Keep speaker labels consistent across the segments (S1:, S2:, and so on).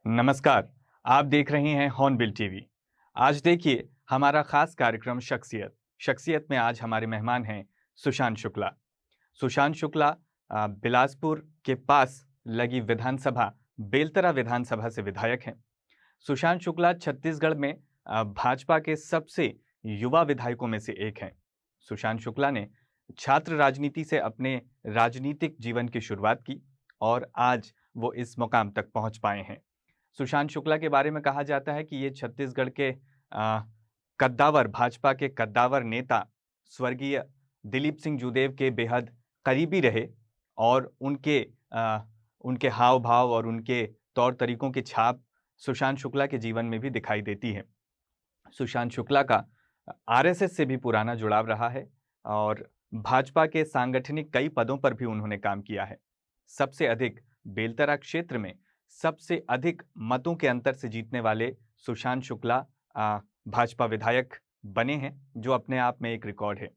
S1: नमस्कार। आप देख रहे हैं हॉर्नबिल टीवी। आज देखिए हमारा खास कार्यक्रम शख्सियत में आज हमारे मेहमान हैं सुशांत शुक्ला। सुशांत शुक्ला बिलासपुर के पास लगी विधानसभा बेलतरा विधानसभा से विधायक हैं। सुशांत शुक्ला छत्तीसगढ़ में भाजपा के सबसे युवा विधायकों में से एक हैं। सुशांत शुक्ला ने छात्र राजनीति से अपने राजनीतिक जीवन की शुरुआत की और आज वो इस मुकाम तक पहुंच पाए हैं। सुशांत शुक्ला के बारे में कहा जाता है कि ये छत्तीसगढ़ के कद्दावर भाजपा के कद्दावर नेता स्वर्गीय दिलीप सिंह जूदेव के बेहद करीबी रहे और उनके हाव भाव और उनके तौर तरीकों की छाप सुशांत शुक्ला के जीवन में भी दिखाई देती है। सुशांत शुक्ला का आरएसएस से भी पुराना जुड़ाव रहा है और भाजपा के सांगठनिक कई पदों पर भी उन्होंने काम किया है। सबसे अधिक बेलतरा क्षेत्र में सबसे अधिक मतों के अंतर से जीतने वाले सुशांत शुक्ला भाजपा विधायक बने हैं, जो अपने आप में एक रिकॉर्ड है।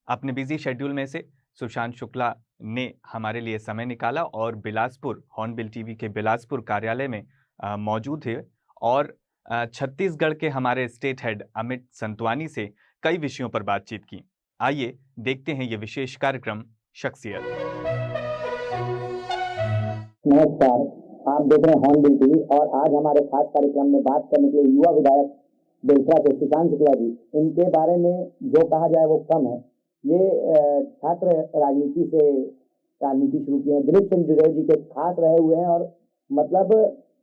S1: अपने बिजी शेड्यूल में से सुशांत शुक्ला ने हमारे लिए समय निकाला और बिलासपुर हॉर्नबिल टीवी के बिलासपुर कार्यालय में मौजूद है और छत्तीसगढ़ के हमारे स्टेट हेड अमित संतवानी से कई विषयों पर बातचीत की। आइए देखते हैं ये विशेष कार्यक्रम शख्सियत।
S2: नमस्कार, आप देख रहे हैं हॉर्नबिल टीवी और आज हमारे खास कार्यक्रम में बात करने के लिए युवा विधायक बेलतरा से सुशांत शुक्ला जी। इनके बारे में जो कहा जाए वो कम है। ये छात्र राजनीति से राजनीति शुरू की है। दिलीप सिंह जूदेव जी के खास रहे हुए हैं और मतलब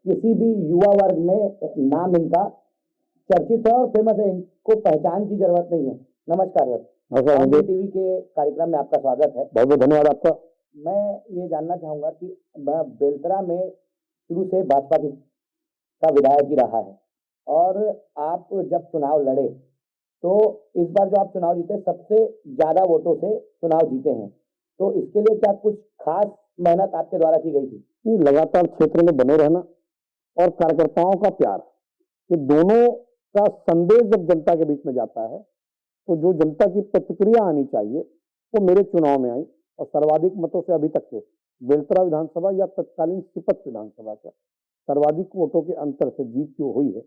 S2: किसी भी युवा वर्ग में नाम इनका चर्चित है और फेमस है। इनको पहचान की जरूरत नहीं है। नमस्कार सर, हॉर्नबिल टीवी के कार्यक्रम में आपका स्वागत है।
S3: बहुत बहुत धन्यवाद आपका।
S2: मैं ये जानना चाहूंगा कि बेलतरा में शुरू से भाजपा का विधायक ही रहा है और आप जब चुनाव लड़े तो इस बार जो आप चुनाव जीते सबसे ज्यादा वोटों से चुनाव जीते हैं, तो इसके लिए क्या कुछ खास मेहनत आपके द्वारा की गई थी?
S3: लगातार क्षेत्र में बने रहना और कार्यकर्ताओं का प्यार, ये दोनों का संदेश जब जनता के बीच में जाता है तो जो जनता की प्रतिक्रिया आनी चाहिए वो मेरे चुनाव में आई और सर्वाधिक मतों से अभी तक के बेलतरा विधानसभा या तत्कालीन सिपत विधानसभा का सर्वाधिक वोटों के अंतर से जीत जो हुई है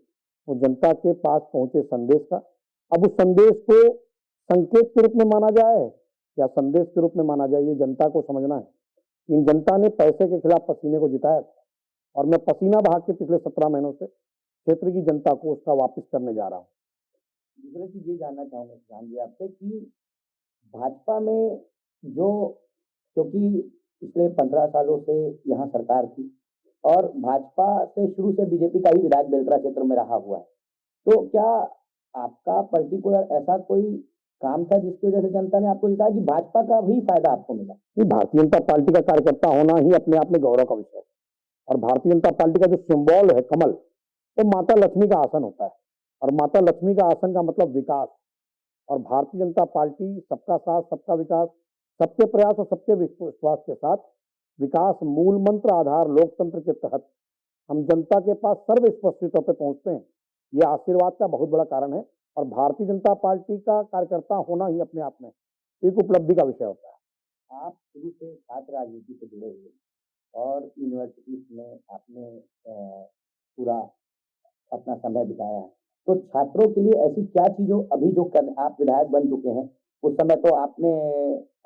S3: वो जनता के पास पहुंचे संदेश का। अब उस संदेश को संकेत के रूप में माना जाए या संदेश के रूप में माना जाए, ये जनता को समझना है। इन जनता ने पैसे के खिलाफ पसीने को जिताया और मैं पसीना बहा के पिछले 17 महीनों से क्षेत्र की जनता को उसका वापस करने जा रहा हूँ।
S2: दूसरी चीज ये जानना चाहूंगा किसान जी आपसे कि भाजपा में जो, क्योंकि पिछले 15 सालों से यहाँ सरकार थी और भाजपा से शुरू से बीजेपी का ही विधायक बेलतरा क्षेत्र में रहा हुआ है, तो क्या आपका पर्टिकुलर ऐसा कोई काम था जिसकी वजह से जनता ने आपको जिताया कि भाजपा का भी फायदा आपको मिला?
S3: भारतीय जनता पार्टी का कार्यकर्ता होना ही अपने आप में गौरव का विषय है और भारतीय जनता पार्टी का जो सिंबल है कमल, वो माता लक्ष्मी का आसन होता है और माता लक्ष्मी का आसन का मतलब विकास। और भारतीय जनता पार्टी सबका साथ सबका विकास, सबके प्रयास और सबके विश्वास के साथ विकास मूल मंत्र आधार लोकतंत्र के तहत हम जनता के पास सर्वस्पर्शी तौर पर पहुंचते हैं। ये आशीर्वाद का बहुत बड़ा कारण है और भारतीय जनता पार्टी का कार्यकर्ता होना ही अपने आप में एक उपलब्धि का विषय होता है।
S2: आप शुरू से छात्र राजनीति से जुड़े हुए और यूनिवर्सिटी में आपने पूरा अपना समय बिताया है, तो छात्रों के लिए ऐसी क्या चीजों अभी जो आप विधायक बन चुके हैं, उस समय तो आपने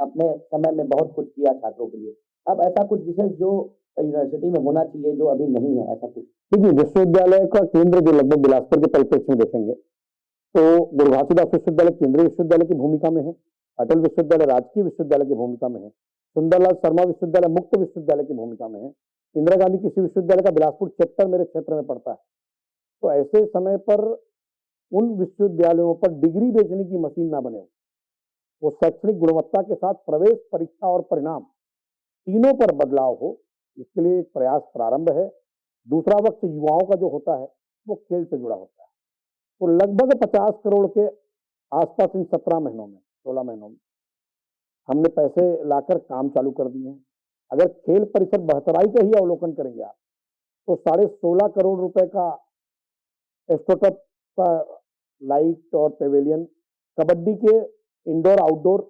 S2: अपने समय में बहुत कुछ किया छात्रों के लिए, अब ऐसा कुछ विशेष जो यूनिवर्सिटी में होना चाहिए जो अभी नहीं है, ऐसा कुछ?
S3: देखिए, विश्वविद्यालय का केंद्र जो लगभग बिलासपुर के परिप्रेक्ष्य में देखेंगे तो गुरु घासीदास विश्वविद्यालय केंद्रीय विश्वविद्यालय की भूमिका में है, अटल विश्वविद्यालय राजकीय विश्वविद्यालय की भूमिका में है, सुंदरलाल शर्मा विश्वविद्यालय मुक्त विश्वविद्यालय की भूमिका में है, इंदिरा गांधी कृषि विश्वविद्यालय का बिलासपुर चैप्टर मेरे क्षेत्र में पड़ता है। तो ऐसे समय पर उन विश्वविद्यालयों पर डिग्री बेचने की मशीन ना बने, वो शैक्षणिक गुणवत्ता के साथ प्रवेश परीक्षा और परिणाम तीनों पर बदलाव हो, इसके लिए एक प्रयास प्रारंभ है। दूसरा वक्त युवाओं का जो होता है वो खेल से जुड़ा होता है, तो लगभग 50 करोड़ के आसपास इन 17 महीनों में 16 महीनों में हमने पैसे लाकर काम चालू कर दिए हैं। अगर खेल परिसर बहतराई का ही अवलोकन करेंगे आप तो 16.5 करोड़ रुपए का एस्ट्रोटर्फ का लाइट और पेवेलियन, कबड्डी के इंडोर आउटडोर,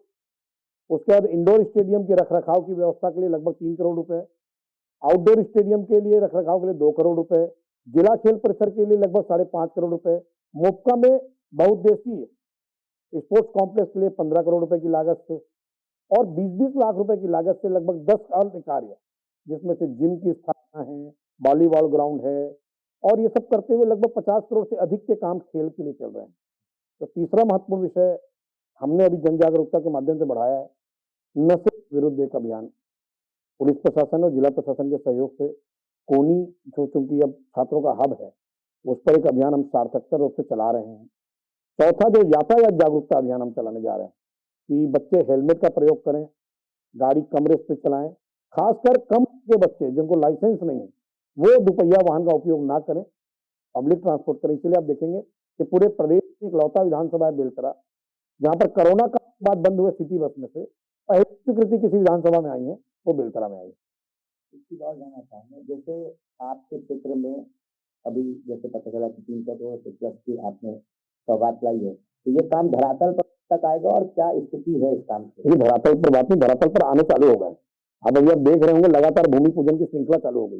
S3: उसके बाद इंडोर स्टेडियम के रखरखाव की व्यवस्था के लिए लगभग 3 करोड़ रुपए, आउटडोर स्टेडियम के लिए रखरखाव के लिए 2 करोड़ रुपए, जिला खेल परिसर के लिए लगभग 5.5 करोड़ रुपए, मोपका में बहुउद्देशीय स्पोर्ट्स कॉम्प्लेक्स के लिए 15 करोड़ रुपए की लागत से और 20-20 लाख रुपए की लागत से लगभग 10 अन्य कार्य, जिसमें से जिम की स्थापना है, वॉलीबॉल ग्राउंड है और ये सब करते हुए लगभग 50 करोड़ से अधिक के काम खेल के लिए चल रहे हैं। तो तीसरा महत्वपूर्ण विषय हमने अभी जन जागरूकता के माध्यम से बढ़ाया है, नशे विरुद्ध एक अभियान। पुलिस प्रशासन और जिला प्रशासन के सहयोग से कोनी, जो चूंकि अब छात्रों का हब है, उस पर एक अभियान हम सार्थकता रूप से चला रहे हैं। चौथा जो यातायात जागरूकता अभियान हम चलाने जा रहे हैं कि बच्चे हेलमेट का प्रयोग करें, गाड़ी कम रेस पे चलाएं, खासकर कम के बच्चे जिनको लाइसेंस नहीं है वो दुपहिया वाहन का उपयोग ना करें, पब्लिक ट्रांसपोर्ट करें। इसलिए आप देखेंगे कि पूरे प्रदेश की इकलौता विधानसभा है बेलतरा जहां पर कोरोना का बाद बंद हुए सिटी बस में से पहली स्वीकृति किसी विधानसभा में आई है वो बेलतरा में आई है।
S2: इसकी और जानना चाहूँगा, जैसे आपके क्षेत्र में अभी जैसे पता चला कि 300 प्लस की आपने सौगात लाई है, तो ये काम धरातल पर तक आएगा और क्या स्थिति है इस काम की?
S3: ये धरातल पर बात नहीं, धरातल पर आने चालू हो गए। अब अभी आप देख रहे होंगे लगातार भूमि पूजन की श्रृंखला चालू हो गई।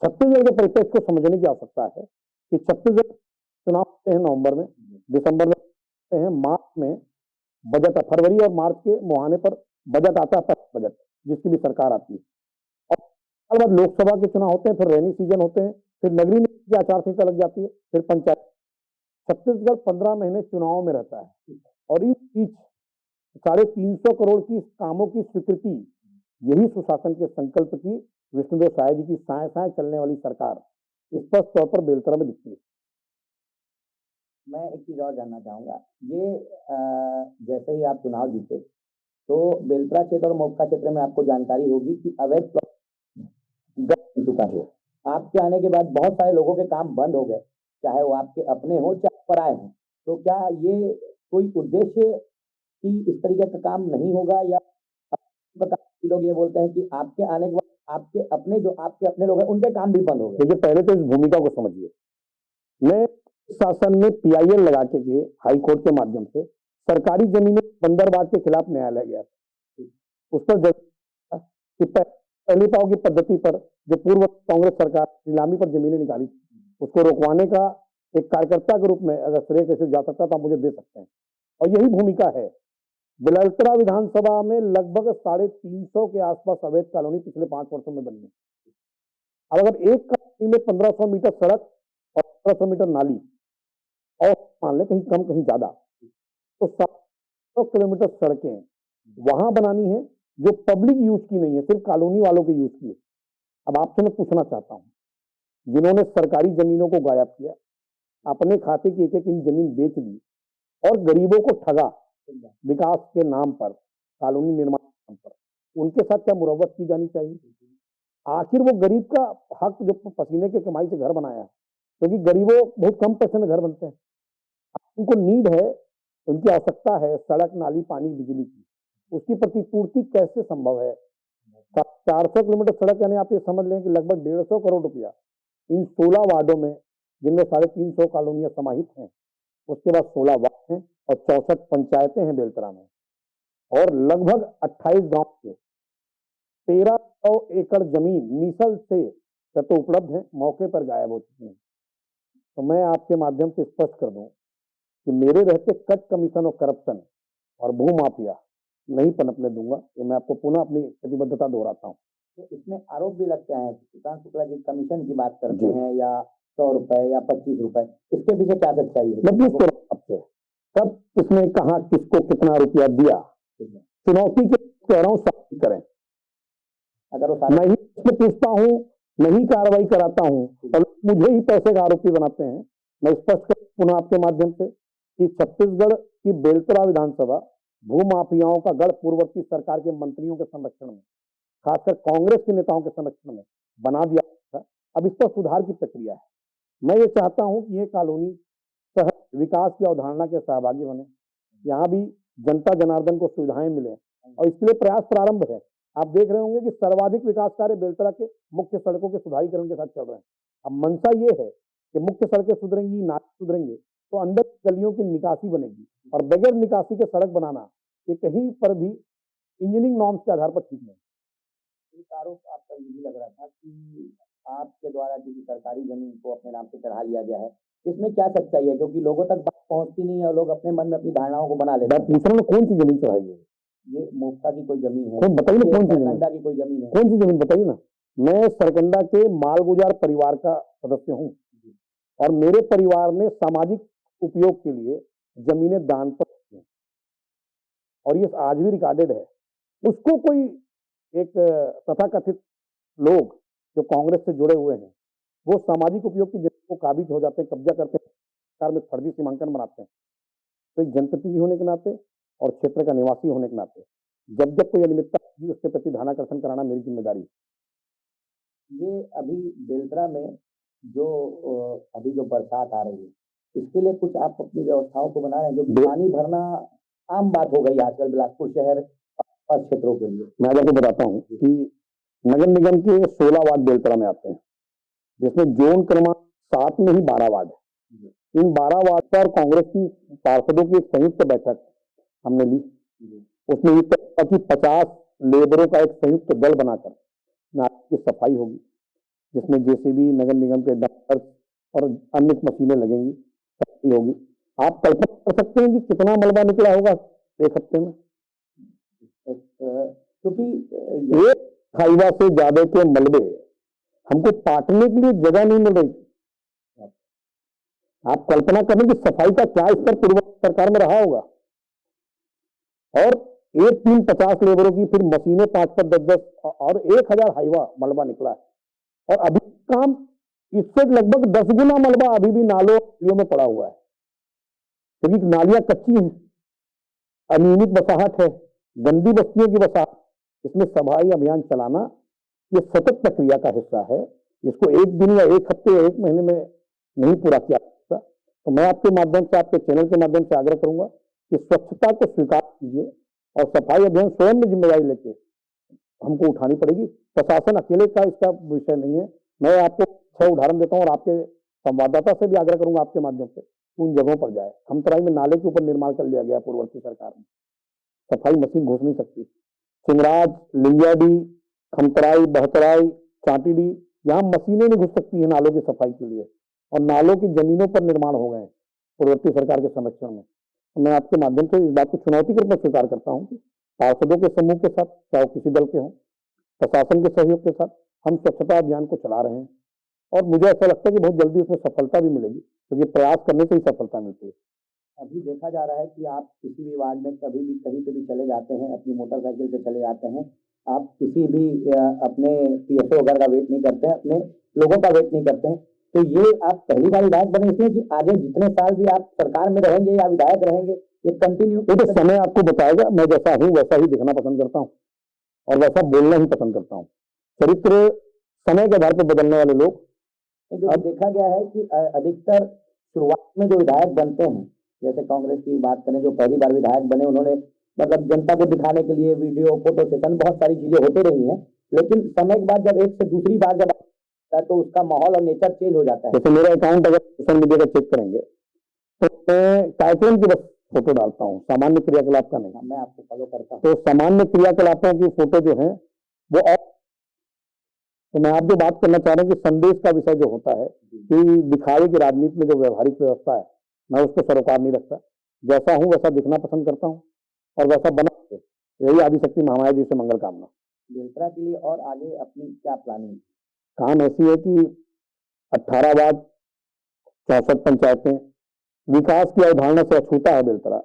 S3: छत्तीसगढ़ के परिप्रेक्ष्य को समझने की आवश्यकता है कि छत्तीसगढ़ चुनाव होते हैं नवंबर में, दिसंबर में होते हैं, मार्च में बजट, फरवरी और मार्च के मुहाने पर बजट आता है, बजट जिसकी भी सरकार आती है। और उसके बाद लोकसभा के चुनाव होते हैं, फिर रेनी सीजन होते हैं, फिर नगरीय निकाय की आचार संहिता लग जाती है, फिर पंचायत। छत्तीसगढ़ 15 महीने चुनाव में रहता है और इस बीच 350 करोड़ की कामों की स्वीकृति, यही सुशासन के संकल्प की विष्णुदेव साय जी की साय साय चलने वाली सरकार स्पष्ट तौर पर बेलतरा में दिखती है।
S2: मैं एक चीज और जानना चाहूंगा, ये जैसे ही आप चुनाव जीते तो बेलतरा क्षेत्र और मोपका क्षेत्र में आपको जानकारी होगी कि अवैध बन चुका है। आपके आने के बाद बहुत सारे लोगों के काम बंद हो गए, चाहे वो आपके अपने हो चाहे पराए हो। तो क्या ये कोई उद्देश्य कि इस तरीके का काम नहीं होगा, या लोग ये बोलते हैं कि आपके आने के बाद आपके अपने लोग हैं उनके काम भी बंद हो गए?
S3: देखिए, पहले तो इस भूमिका को समझिए। मैं शासन में PIL लगा के हाई कोर्ट के माध्यम से सरकारी जमीनों बंदरबाज के खिलाफ न्यायालय गया, उस पर कि पहली पाव की पद्धति पर जो पूर्व कांग्रेस सरकार नीलामी पर जमीनें निकाली, उसको रोकवाने का एक कार्यकर्ता के रूप में अगर श्रेय कैसे जा सकता तो आप मुझे दे सकते हैं। और यही भूमिका है। बेलतरा विधानसभा में लगभग 350 के आसपास अवैध कॉलोनी पिछले 5 वर्षों में बनी है। अब अगर एक कॉलोनी में 1500 मीटर सड़क और 1500 मीटर नाली और मान लें कहीं कम कहीं ज्यादा, तो 700 किलोमीटर सड़कें वहां बनानी है जो पब्लिक यूज की नहीं है, सिर्फ कॉलोनी वालों के यूज की है। अब आपसे मैं पूछना चाहता हूं, जिन्होंने सरकारी जमीनों को गायब किया, अपने खाते की एक एक इंच जमीन बेच दी और गरीबों को ठगा विकास के नाम पर, कॉलोनी निर्माण के नाम पर, उनके साथ क्या मुरव्वत की जानी चाहिए? आखिर वो गरीब का हक जो पसीने के कमाई से घर बनाया है, क्योंकि गरीबों बहुत कम पैसे में घर बनते हैं, उनको नीड है, उनकी आवश्यकता है सड़क, नाली, पानी, बिजली की, उसकी प्रतिपूर्ति कैसे संभव है? 400 किलोमीटर सड़क, यानी आप ये समझ लें कि लगभग 150 करोड़ रुपया इन 16 वार्डों में, जिनमें 350 कॉलोनियां समाहित हैं, उसके बाद 16 वार्ड हैं और 64 पंचायतें हैं बेलतरा में, और लगभग 28 गांव के 1300 एकड़ जमीन मिसल से तो उपलब्ध है, मौके पर गायब हो चुकी है। तो मैं आपके माध्यम से स्पष्ट कर दूं कि मेरे रहते कट कमीशन ऑफ करप्शन और भू माफिया नहीं पनपने दूंगा। ये मैं आपको पुनः अपनी प्रतिबद्धता दोहराता हूँ।
S2: तो इसमें आरोप भी लगते हैं, सुशांत शुक्ला जी कमीशन की बात करते हैं, या 100 रुपए या 25 रुपए, इसके पीछे क्या सच्चाई है?
S3: मैं पूछ आपसे, कब किसने कहा, किसको कितना रुपया दिया? चुनौती के कह रहा हूँ, साबित करें।
S2: अगर
S3: मैं ही पूछता हूँ, मैं ही कार्रवाई कराता हूँ और मुझे ही पैसे का आरोपी बनाते हैं। मैं स्पष्ट कर पुनः आपके माध्यम से कि छत्तीसगढ़ की बेलतरा विधानसभा भू माफियाओं का गढ़ पूर्ववर्ती सरकार के मंत्रियों के संरक्षण में, खासकर कांग्रेस के नेताओं के संरक्षण में बना दिया था। अब इस पर सुधार की प्रक्रिया है। मैं ये चाहता हूं कि ये कॉलोनी सहज विकास की अवधारणा के सहभागी बने, यहाँ भी जनता जनार्दन को सुविधाएं मिले, और इसके लिए प्रयास प्रारंभ है। आप देख रहे होंगे कि सर्वाधिक विकास कार्य बेलतरा के मुख्य सड़कों के सुधारीकरण के साथ चल रहे हैं। अब मंशा ये है कि मुख्य सड़कें सुधरेंगी, नाले सुधरेंगे तो अंदर गलियों की निकासी बनेगी, और बगैर निकासी के सड़क बनाना ये कहीं पर भी इंजीनियरिंग नॉर्म्स के आधार पर ठीक नहीं।
S2: एक आरोप आपका ये भी लग रहा था कि आपके द्वारा किसी सरकारी जमीन को अपने नाम से चढ़ा लिया गया है, इसमें क्या सच्चाई है? क्योंकि लोगों तक बात पहुंचती नहीं है और लोग अपने मन में अपनी धारणाओं को बना लेते
S3: मैं पूछ रहा हूँ कौन सी जमीन चढ़ाई है?
S2: ये मोक्ता की कोई जमीन है,
S3: कौन बताइए ना, कौन सी जमीन?
S2: सरकंडा की कोई जमीन है?
S3: कौन सी जमीन बताइए ना। मैं सरकंडा के मालगुजार परिवार का सदस्य हूँ और मेरे परिवार ने सामाजिक उपयोग के लिए जमीनें दान पर दी हैं और ये आज भी रिकॉर्डेड है। उसको कोई एक तथाकथित लोग जो कांग्रेस से जुड़े हुए हैं वो सामाजिक उपयोग की जमीन को काबिज हो जाते हैं, कब्जा करते हैं, सरकार में फर्जी सीमांकन बनाते हैं। तो एक जनप्रतिनिधि होने के नाते और क्षेत्र का निवासी होने के नाते जब जब कोई अनियमितता होगी उसके प्रति ध्यानाकर्षण कराना मेरी जिम्मेदारी है।
S2: ये अभी बेलतरा में जो अभी जो बरसात आ रही है, इसके लिए कुछ आप अपनी व्यवस्थाओं को बना रहे हैं? जो पानी भरना आम बात हो गई आजकल बिलासपुर शहर और क्षेत्रों के लिए।
S3: मैं आपको बताता हूँ कि नगर निगम के 16 वार्ड बेलतरा में आते हैं, जिसमें जोन क्रमांक 7 में ही 12 वार्ड है। इन 12 वार्ड पर कांग्रेस की पार्षदों की एक संयुक्त बैठक हमने ली। उसमें ये तय हुआ कि 50 लेबरों का एक संयुक्त दल बनाकर नाले की सफाई होगी, जिसमें जेसीबी, नगर निगम के डंपर और अन्य मशीनें लगेंगी, सफाई होगी। आप कल्पना कर सकते हैं कि कितना मलबा निकला होगा एक हफ्ते में?
S2: क्योंकि
S3: एक हाईवा से ज्यादा के मलबे हमको पाटने के लिए जगह नहीं मिल रही। आप कल्पना करें कि सफाई का क्या स्तर पूर्व सरकार में रहा होगा। और एक टीम 50 लेबरों की, फिर मशीनें 5 पर 10-10 और 1000 हाईवा मलबा निकला है। और अभी काम इससे लगभग 10 गुना मलबा अभी भी नालों में पड़ा हुआ है, क्योंकि नालियां कच्ची हैं, अनियमित बसाहट है, गंदी बस्तियों की बसाहट। इसमें सफाई अभियान चलाना ये सतत प्रक्रिया का हिस्सा है। इसको एक दिन या एक हफ्ते या एक महीने में नहीं पूरा किया जा सकता। तो मैं आपके माध्यम से, आपके चैनल के माध्यम से आग्रह करूंगा कि स्वच्छता को स्वीकार कीजिए और सफाई अभियान स्वयं में जिम्मेदारी लेके हमको उठानी पड़ेगी। प्रशासन अकेले का इसका विषय नहीं है। मैं आपको 6 उदाहरण देता हूँ और आपके संवाददाता से भी आग्रह करूंगा आपके माध्यम से उन जगहों पर जाए। खमतराई में नाले के ऊपर निर्माण कर लिया गया पूर्ववर्ती सरकार में, सफाई मशीन घुस नहीं सकती। चिंगराज, लिंगियाडी, खमतराई, बहतराई, चाटीडी, यहाँ मशीनें नहीं घुस सकती है नालों की सफाई के लिए, और नालों की जमीनों पर निर्माण हो गए पूर्ववर्ती सरकार के संरक्षण में। मैं आपके माध्यम से इस बात को चुनौती के रूप में स्वीकार करता हूँ कि पार्षदों के समूह के साथ, चाहे किसी दल के हों, प्रशासन के सहयोग के साथ हम स्वच्छता अभियान को चला रहे हैं और मुझे ऐसा लगता है कि बहुत जल्दी उसमें सफलता भी मिलेगी, क्योंकि प्रयास करने से ही सफलता मिलती है।
S2: अभी देखा जा रहा है कि आप किसी भी वार्ड में कभी भी कहीं पे भी चले जाते हैं, अपनी मोटरसाइकिल से चले जाते हैं, आप किसी भी अपने पीएसओ वगैरह का वेट नहीं करते हैं, अपने लोगों का वेट नहीं करते हैं। तो ये आप पहली बार विधायक बने इसलिए कि आगे जितने साल भी आप सरकार में रहेंगे या विधायक रहेंगे, ये कंटिन्यू?
S3: तो समय आपको बताएगा। मैं जैसा हूँ वैसा ही दिखना पसंद करता हूँ और वैसा बोलना ही पसंद करता हूँ। चरित्र समय के आधार पर बदलने वाले लोग।
S2: अब देखा गया है कि अधिकतर शुरुआत में जो विधायक बनते हैं, जैसे कांग्रेस की बात करें, जो पहली बार विधायक बने, उन्होंने मतलब जनता को दिखाने के लिए वीडियो, फोटो सेशन, बहुत सारी चीजें होती रही हैं। लेकिन समय के बाद जब एक से दूसरी बार जब आता है तो उसका माहौल और नेचर चेंज हो जाता है।
S3: जैसे मेरा अकाउंट अगर सोशल मीडिया का चेक करेंगे तो मैं कार्यक्रम की बस फोटो डालता हूँ, सामान्य क्रियाकलाप का नहीं।
S2: मैं आपको फॉलो करता हूँ।
S3: तो सामान्य क्रियाकलापों की फोटो जो है वो तो मैं आप जो बात करना चाह रहे हैं कि संदेश का विषय जो होता है कि दिखावे की राजनीति में जो व्यवहारिक व्यवस्था है, मैं उसको सरोकार नहीं रखता। जैसा हूं वैसा दिखना पसंद करता हूं और वैसा बना के, यही आदिशक्ति महामाया जी से मंगल कामना।
S2: बेलतरा के लिए और आगे अपनी क्या प्लानिंग?
S3: काम ऐसी है कि 18 वार्ड, 64 पंचायतें, विकास की अवधारणा से अछूता है बेलतरा,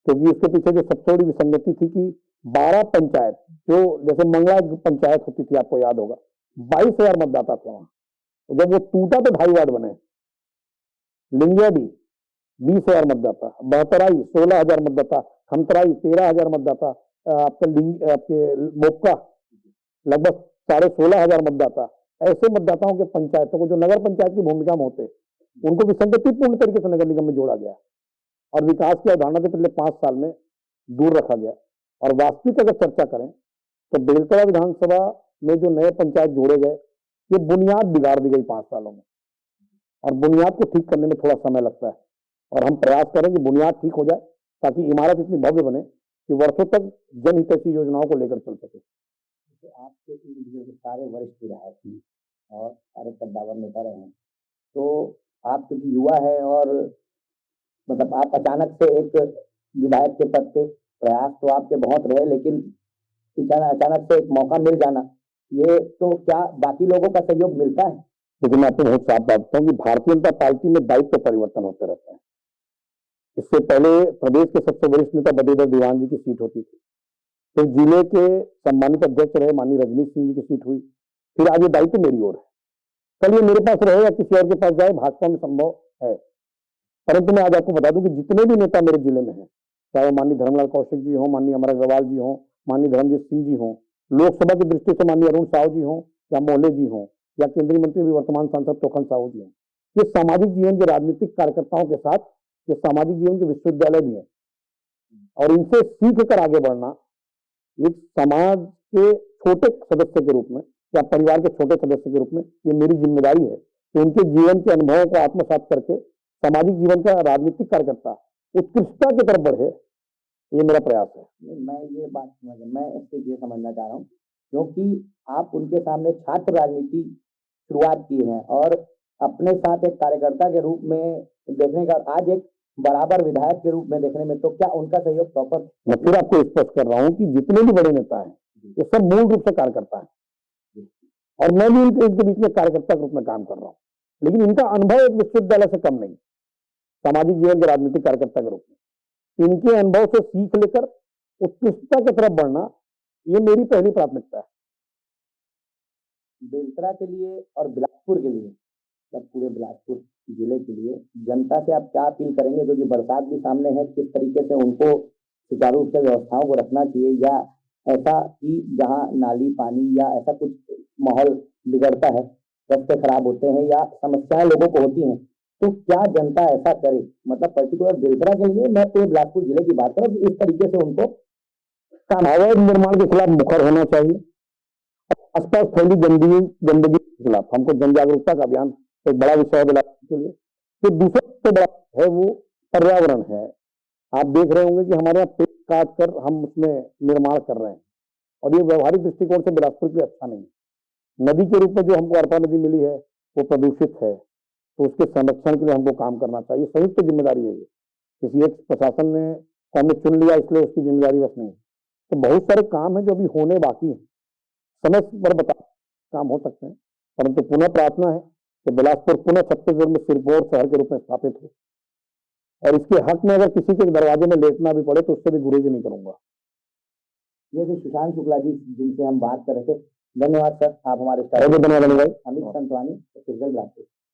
S3: क्योंकि इसके पीछे जो सबसे बड़ी विसंगति थी कि 12 पंचायत, जो जैसे मंगला पंचायत होती थी, आपको याद होगा, 22,000 मतदाता थे वहां, तो जब वो टूटा तो 2.5 वार्ड बने। लिंगियाडी 20,000 मतदाता, बहतराई 16,000 मतदाता, खमतराई 13,000 मतदाता, आपके मोक्का लगभग 16,500 मतदाता। ऐसे मतदाताओं के पंचायतों को जो नगर पंचायत की भूमिका में होते, उनको विसंगतिपूर्ण तरीके से नगर निगम में जोड़ा गया और विकास की अवधारणा से पिछले 5 साल में दूर रखा गया। और वास्तविक अगर चर्चा करें तो बेलतरा विधानसभा में जो नए पंचायत जोड़े गए, ये बुनियाद बिगाड़ दी गई 5 सालों में, और बुनियाद को ठीक करने में थोड़ा समय लगता है और हम प्रयास करें कि बुनियाद ठीक हो जाए ताकि इमारत इतनी भव्य बने कि वर्षों तक जनहितैषी योजनाओं को लेकर चल सके।
S2: तो आपके इंडिविजुअल के सारे वरिष्ठ विधायक हैं और सारे कद्दावर नेता रहे हैं, तो आप क्योंकि युवा है और मतलब आप अचानक से एक विधायक के पद पे, प्रयास तो आपके बहुत रहे, लेकिन अचानक से एक मौका मिल जाना, ये तो क्या बाकी लोगों का सहयोग मिलता है?
S3: लेकिन मैं आपको बहुत साफ बात बताऊं कि भारतीय जनता पार्टी में दायित्व परिवर्तन होते रहते हैं। इससे पहले प्रदेश के सबसे वरिष्ठ नेता बदेदर दीवान जी की सीट होती थी, फिर जिले के सम्मानित अध्यक्ष रहे माननीय रजनीश सिंह जी की सीट हुई, फिर आज ये दायित्व मेरी ओर है। कल ये मेरे पास रहे या किसी और के पास जाए, भाजपा में संभव है। परंतु मैं आज आपको बता दूं कि जितने भी नेता मेरे जिले में हैं, चाहे वो माननीय धर्मलाल कौशिक जी हो, माननीय अमर अग्रवाल जी हो, माननीय धर्मजीत सिंह जी हो, लोकसभा की दृष्टि से माननीय अरुण साहू जी हो या मोहल्ले जी हो, या केंद्रीय मंत्री वर्तमान सांसद तोखन साहू जी हो, ये सामाजिक जीवन के राजनीतिक कार्यकर्ताओं के साथ ये सामाजिक जीवन के विश्वविद्यालय भी है, और इनसे सीख कर आगे बढ़ना एक समाज के छोटे सदस्य के रूप में या परिवार के छोटे सदस्य के रूप में ये मेरी जिम्मेदारी है कि उनके जीवन के अनुभवों को आत्मसात करके सामाजिक जीवन का राजनीतिक कार्यकर्ता उत्कृष्टता की तरफ बढ़े, ये मेरा प्रयास है।
S2: मैं ये बात मैं इससे ये समझना चाह रहा हूँ, क्योंकि आप उनके सामने छात्र राजनीति शुरुआत की है और अपने साथ एक कार्यकर्ता के रूप में देखने का, आज एक बराबर विधायक के रूप में देखने में, तो क्या उनका सहयोग प्रॉपर?
S3: मैं फिर आपको स्पष्ट कर रहा हूँ कि जितने भी बड़े नेता हैं ये सब मूल रूप से कार्यकर्ता हैं, और मैं भी इनके बीच में कार्यकर्ता के रूप में काम कर रहा हूँ, लेकिन इनका अनुभव एक विश्वविद्यालय से कम नहीं, सामाजिक जीवन के राजनीतिक कार्यकर्ता के रूप में इनके अनुभव से सीख लेकर उत्कृष्टता की तरफ बढ़ना, ये मेरी पहली प्राथमिकता है।
S2: बेलतरा के लिए और बिलासपुर के लिए, सब पूरे बिलासपुर जिले के लिए जनता से आप क्या अपील करेंगे, क्योंकि बरसात भी सामने है, किस तरीके से उनको सुचारू रूप से व्यवस्थाओं को रखना चाहिए, या ऐसा कि जहां नाली पानी या ऐसा कुछ माहौल बिगड़ता है, रास्ते खराब होते हैं या समस्याएं लोगों को होती हैं, तो क्या जनता ऐसा करे? मतलब पर्टिकुलर बेलतरा के लिए मैं पूरे बिलासपुर जिले की बात करूँ, इस तरीके से उनको
S3: अवैध निर्माण के खिलाफ मुखर होना चाहिए, आसपास फैली गंदगी के खिलाफ हमको जन जागरूकता का अभियान एक बड़ा विषय है बिलासपुर के लिए। जो दूसरा सबसे बड़ा है वो पर्यावरण है। आप देख रहे होंगे कि हमारे यहाँ पेड़ काट कर हम उसमें निर्माण कर रहे हैं, और ये व्यवहारिक दृष्टिकोण से बिलासपुर के लिए अच्छा नहीं है। नदी के रूप में जो हमको अरपा नदी मिली है वो प्रदूषित है, तो उसके संरक्षण के लिए हमको काम करना चाहिए, संयुक्त जिम्मेदारी है ये। किसी एक प्रशासन ने हमने चुन लिया इसलिए उसकी जिम्मेदारी बस नहीं है। तो बहुत सारे काम है जो अभी होने बाकी है, समय पर बता काम हो सकते हैं, परंतु पुनः प्रार्थना है कि बिलासपुर पुनः छत्तीसगढ़ में सिरमौर शहर के रूप में स्थापित हो, और इसके हक में अगर किसी के दरवाजे में लेटना भी पड़े तो उससे भी गुरेज नहीं करूंगा।
S2: ये थे सुशांत शुक्ला जी जिनसे हम बात कर रहे थे। धन्यवाद सर, आप हमारे
S3: धन्यवाद।
S2: अमित संतवानी, छत्तीसगढ़ बिलासपुर।